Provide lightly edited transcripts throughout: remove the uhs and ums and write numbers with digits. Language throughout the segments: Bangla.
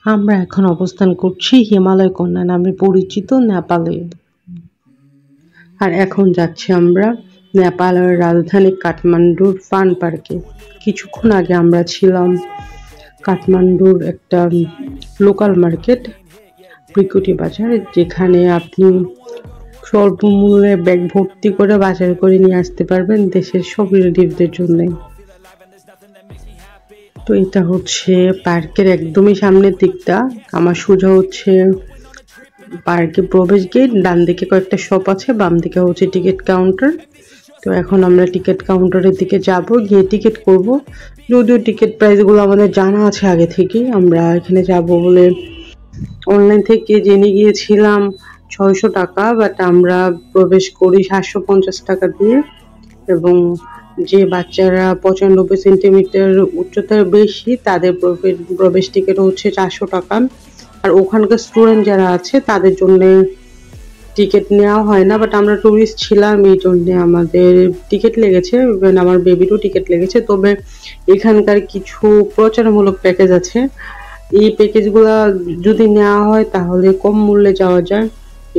আমরা এখন অবস্থান করছি হিমালয় কন্যা নামে পরিচিত নেপালে। আর এখন যাচ্ছি আমরা নেপালের রাজধানী কাঠমান্ডুর ফান পার্কে। কিছুক্ষণ আগে আমরা ছিলাম কাঠমান্ডুর একটা লোকাল মার্কেট ব্রিকুটি বাজার, যেখানে আপনি স্বল্প মূল্যে ব্যাগ ভর্তি করে বাজার করে নিয়ে আসতে পারবেন দেশের সব রিলেটিভদের জন্য। তো এটা হচ্ছে পার্কের একদমই সামনের দিকটা। আমার সোজা হচ্ছে পার্কে প্রবেশ গেট, ডান দিকে কয়েকটা শপ আছে, বাম দিকে হচ্ছে টিকিট কাউন্টার। তো এখন আমরা টিকিট কাউন্টারের দিকে যাব, গিয়ে টিকিট করব। যদিও টিকিট প্রাইসগুলো আমাদের জানা আছে আগে থেকে, আমরা এখানে যাব বলে অনলাইন থেকে জেনে গিয়েছিলাম 600 টাকা, বাট আমরা প্রবেশ করি 750 টাকা দিয়ে। এবং যে বাচ্চারা 95 সেন্টিমিটার উচ্চতার বেশি তাদের প্রবেশ টিকিট হচ্ছে 400 টাকা। আর ওখানকার স্টুডেন্ট যারা আছে তাদের জন্য টিকিট নেওয়া হয় না, বাট আমরা টুরিস্ট ছিলাম এই জন্য আমাদের টিকিট লেগেছে, ইভেন আমার বেবিরও টিকিট লেগেছে। তবে এখানকার কিছু প্রচারমূলক প্যাকেজ আছে, এই প্যাকেজগুলো যদি নেওয়া হয় তাহলে কম মূল্যে যাওয়া যায়।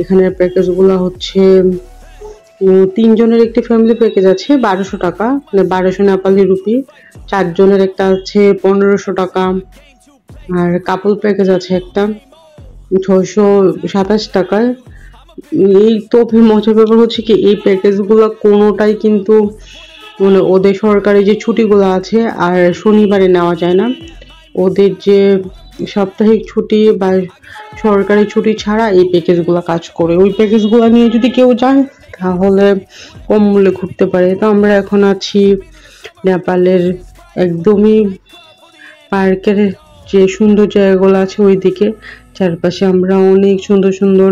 এখানের প্যাকেজগুলো হচ্ছে 3 জনের একটি ফ্যামিলি প্যাকেজ আছে 1200 টাকা, মানে 1200 নেপালি রুপি। 4 জনের একটা আছে 1500 টাকা। আর কাপল প্যাকেজ আছে একটা 627 টাকায়। এই তো মজার ব্যাপার হচ্ছে কি, এই প্যাকেজগুলো কোনোটাই কিন্তু মানে ওদের সরকারি যে ছুটিগুলো আছে আর শনিবারে নেওয়া যায় না। ওদের যে সাপ্তাহিক ছুটি বা সরকারি ছুটি ছাড়া এই প্যাকেজগুলো কাজ করে। ওই প্যাকেজগুলো নিয়ে যদি কেউ যায় তাহলে কম মূল্যে ঘুরতে পারে। তো আমরা এখন আছি নেপালের একদমই পার্কের যে সুন্দর জায়গাগুলো আছে ওই দিকে। চারপাশে আমরা অনেক সুন্দর সুন্দর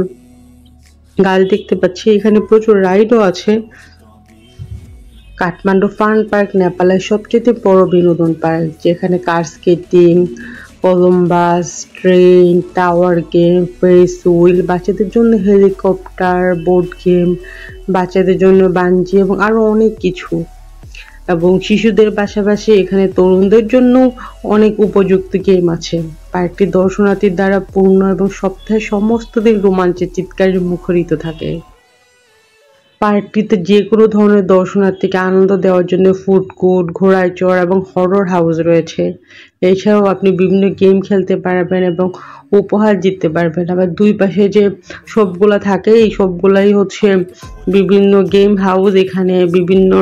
গাছ দেখতে পাচ্ছি, এখানে প্রচুর রাইডও আছে। কাঠমান্ডু ফান পার্ক নেপালের সবচেয়ে বড় বিনোদন পার্ক, যেখানে car skating, Columbus, train, tower game, Ferris wheel, বাচ্চাদের জন্য হেলিকপ্টার, বোট গেম, বাচ্চাদের জন্য বাঞ্জি এবং আরো অনেক কিছু। এবং শিশুদের পাশাপাশি এখানে তরুণদের জন্য অনেক উপযুক্ত গেম আছে। পার্কটি দর্শনার্থীর দ্বারা পূর্ণ এবং সপ্তাহের সমস্ত দিন রোমাঞ্চের চিৎকারে মুখরিত থাকে। পার্কটিতে যে কোনো ধরনের দর্শনার্থীকে আনন্দ দেওয়ার জন্য ফুড কোর্ট, ঘোড়ায় চড় এবং হরর হাউস রয়েছে। এছাড়াও আপনি বিভিন্ন গেম খেলতে পারবেন এবং উপহার জিততে পারবেন। আবার দুই পাশে যে শপগুলো থাকে এই শপগুলাই হচ্ছে বিভিন্ন গেম হাউস। এখানে বিভিন্ন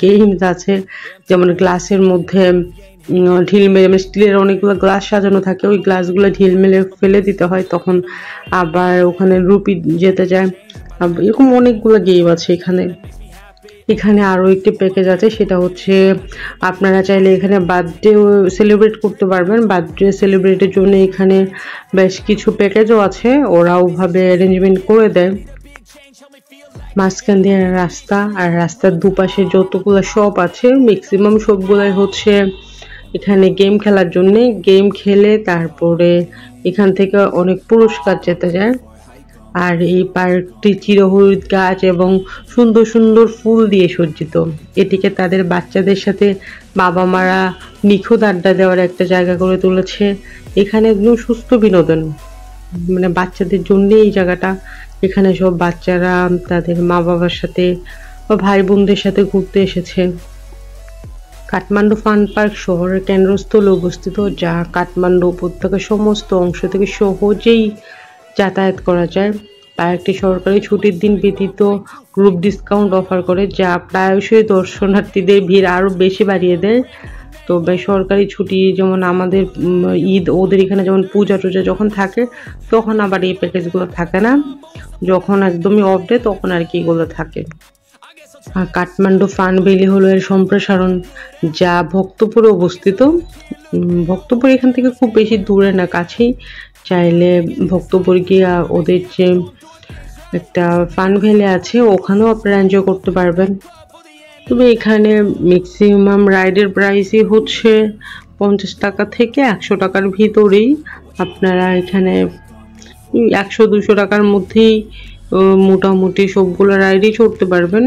গেমস আছে, যেমন গ্লাসের মধ্যে ঢিল মেরে, মানে স্টিলের অনেকগুলো গ্লাস সাজানো থাকে, ওই গ্লাসগুলো ঢিল মেরে ফেলে দিতে হয়, তখন আবার ওখানে রুপি যেতে যায়। এরকম অনেকগুলো গেম আছে এখানে। এখানে আরো একটি প্যাকেজ আছে, সেটা হচ্ছে আপনারা চাইলে এখানে বার্থডে সেলিব্রেট করতে পারবেন। বার্থডে সেলিব্রেটের জন্য এখানে বেশ কিছু প্যাকেজও আছে, ওরা ওভাবে অ্যারেঞ্জমেন্ট করে দেয়। মাঝখান দিয়ে রাস্তা, আর রাস্তার দুপাশে যতগুলো শপ আছে ম্যাক্সিমাম সবগুলাই হচ্ছে এখানে গেম খেলার জন্য। গেম খেলে তারপরে এখান থেকে অনেক পুরস্কার জেতা যায়। আর এই পার্কটি চিরহরিৎ গাছ এবং সুন্দর সুন্দর ফুল দিয়ে সজ্জিত। এটিকে তাদের বাচ্চাদের সাথে বাবা মারা নিখুঁত আড্ডা দেওয়ার একটা জায়গা করে তুলেছে। এখানে একদম সুস্থ বিনোদন, মানে বাচ্চাদের জন্য এই জায়গাটা। এখানে সব বাচ্চারা তাদের মা বাবার সাথে বা ভাই বোনদের সাথে ঘুরতে এসেছে। কাঠমান্ডু ফান পার্ক শহরের কেন্দ্রস্থলে অবস্থিত, যা কাঠমান্ডু উপত্যকার সমস্ত অংশ থেকে সহজেই যাতায়াত করা যায়। পার্কটি সরকারি ছুটির দিন ব্যতীত গ্রুপ ডিসকাউন্ট অফার করে, যা প্রায়শই দর্শনার্থীদের ভিড় আরও বেশি বাড়িয়ে দেয়। তবে সরকারি ছুটি যেমন আমাদের ঈদ, ওদের এখানে যেমন পূজা টুজা যখন থাকে তখন আবার এই প্যাকেজগুলো থাকে না, যখন একদমই অফ ডে তখন আর কি এগুলো থাকে। আর কাঠমান্ডু ফান ভ্যালি হলো এর সম্প্রসারণ, যা ভক্তপুরে অবস্থিত। ভক্তপুর এখান থেকে খুব বেশি দূরে না, কাছেই। চাইলে ভক্তপুর গিয়ে ওদের যে একটা ফান ভ্যালি আছে ওখানেও আপনারা এনজয় করতে পারবেন। তবে এখানে ম্যাক্সিমাম রাইডের প্রাইসই হচ্ছে 50 টাকা থেকে 100 টাকার ভিতরেই। আপনারা এখানে 100-200 টাকার মধ্যেই মোটামুটি সবগুলো রাইডই চড়তে পারবেন।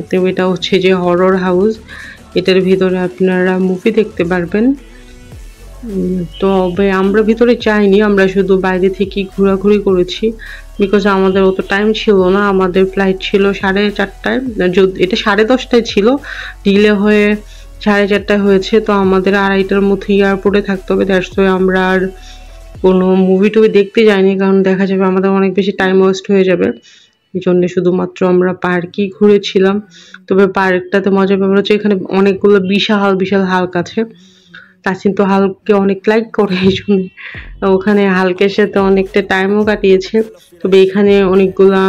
তো এটা হচ্ছে যে হরর হাউস, এটার ভিতরে আপনারা মুভি দেখতে পারবেন। তবে আমরা ভিতরে যাইনি, আমরা শুধু বাইরে থেকেই ঘোরাঘুরি করেছি, বিকজ আমাদের অত টাইম ছিল না। আমাদের ফ্লাইট ছিল 4:30টায়, এটা 10:30টায় ছিল, ডিলে হয়ে 4:30টায় হয়েছে। তো আমাদের 2:30টার মধ্যে এয়ারপোর্টে থাকতে হবে। দ্যাটস ওয়াই আমরা আর কোনো মুভি টুভি দেখতে যাইনি, কারণ দেখা যাবে আমাদের অনেক বেশি টাইম ওয়েস্ট হয়ে যাবে। এই জন্য শুধুমাত্র আমরা পার্কেই ঘুরেছিলাম। তবে পার্কটাতে মজার ব্যাপার হচ্ছে এখানে অনেকগুলো বিশাল বিশাল হাল্ক আছে। তাসিন তো হাল্ককে অনেক লাইক করে, এই জন্য ওখানে হাল্কের সাথে অনেকটা টাইমও কাটিয়েছে। তবে এখানে অনেকগুলা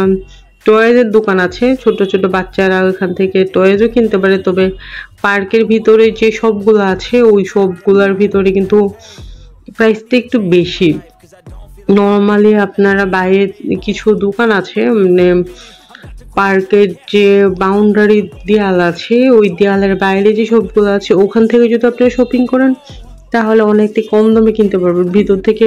টয়েজের দোকান আছে, ছোট ছোট বাচ্চারা ওখান থেকে টয়েজও কিনতে পারে। তবে পার্কের ভিতরে যে সবগুলো আছে ওই সবগুলার ভিতরে কিন্তু প্রাইসটা একটু বেশি। নর্মালি আপনারা বাইরে কিছু দোকান আছে, মানে পার্কের যে বাউন্ডারি দেয়াল আছে ওই দেয়ালের বাইরে যে সবগুলো আছে ওখান থেকে যদি আপনারা শপিং করেন তাহলে অনেকটা কম দামে কিনতে পারবেন। ভিতর থেকে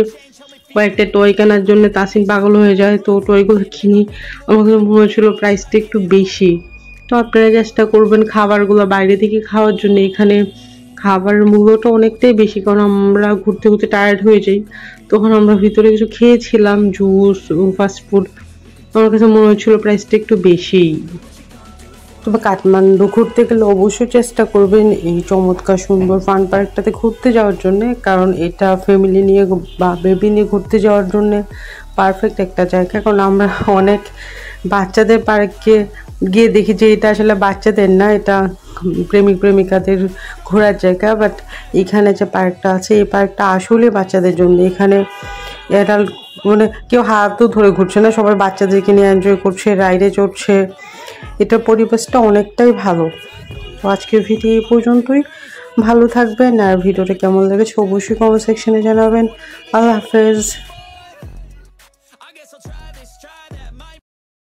কয়েকটা টয় কেনার জন্য তাসিন পাগল হয়ে যায়, তো টয়গুলো কিনি। আমার কাছে মনে হচ্ছিল প্রাইসটা একটু বেশি। তো আপনারা চেষ্টা করবেন খাবারগুলো বাইরে থেকে খাওয়ার জন্য। এখানে খাবারের মূল্যটা অনেকটাই বেশি, কারণ আমরা ঘুরতে ঘুরতে টায়ার্ড হয়ে যাই। তখন আমরা ভিতরে কিছু খেয়েছিলাম, জুস, ফাস্ট ফুড। আমার কাছে মনে হচ্ছিল প্রাইসটা একটু বেশি। তবে কাঠমান্ডু ঘুরতে গেলে অবশ্যই চেষ্টা করবেন এই চমৎকার সুন্দর ফান পার্কটাতে ঘুরতে যাওয়ার জন্য, কারণ এটা ফ্যামিলি নিয়ে বা বেবি নিয়ে ঘুরতে যাওয়ার জন্য পারফেক্ট একটা জায়গা। কারণ আমরা অনেক বাচ্চাদের পার্কে গিয়ে দেখি যে এটা আসলে বাচ্চাদের না, এটা প্রেমিক প্রেমিকাদের ঘোরার জায়গা। বাট এখানে যে পার্কটা আছে এই পার্কটা আসলে বাচ্চাদের জন্য। এখানে অ্যাডাল্ট মানে কেউ হাতও ধরে ঘুরছে না, সবাই বাচ্চাদেরকে নিয়ে এনজয় করছে, রাইডে চড়ছে। এটার পরিবেশটা অনেকটাই ভালো। তো আজকের ভিডিও এই পর্যন্তই। ভালো থাকবেন, আর ভিডিওটা কেমন লেগেছে অবশ্যই কমেন্ট সেকশনে জানাবেন। আল্লাহ হাফেজ।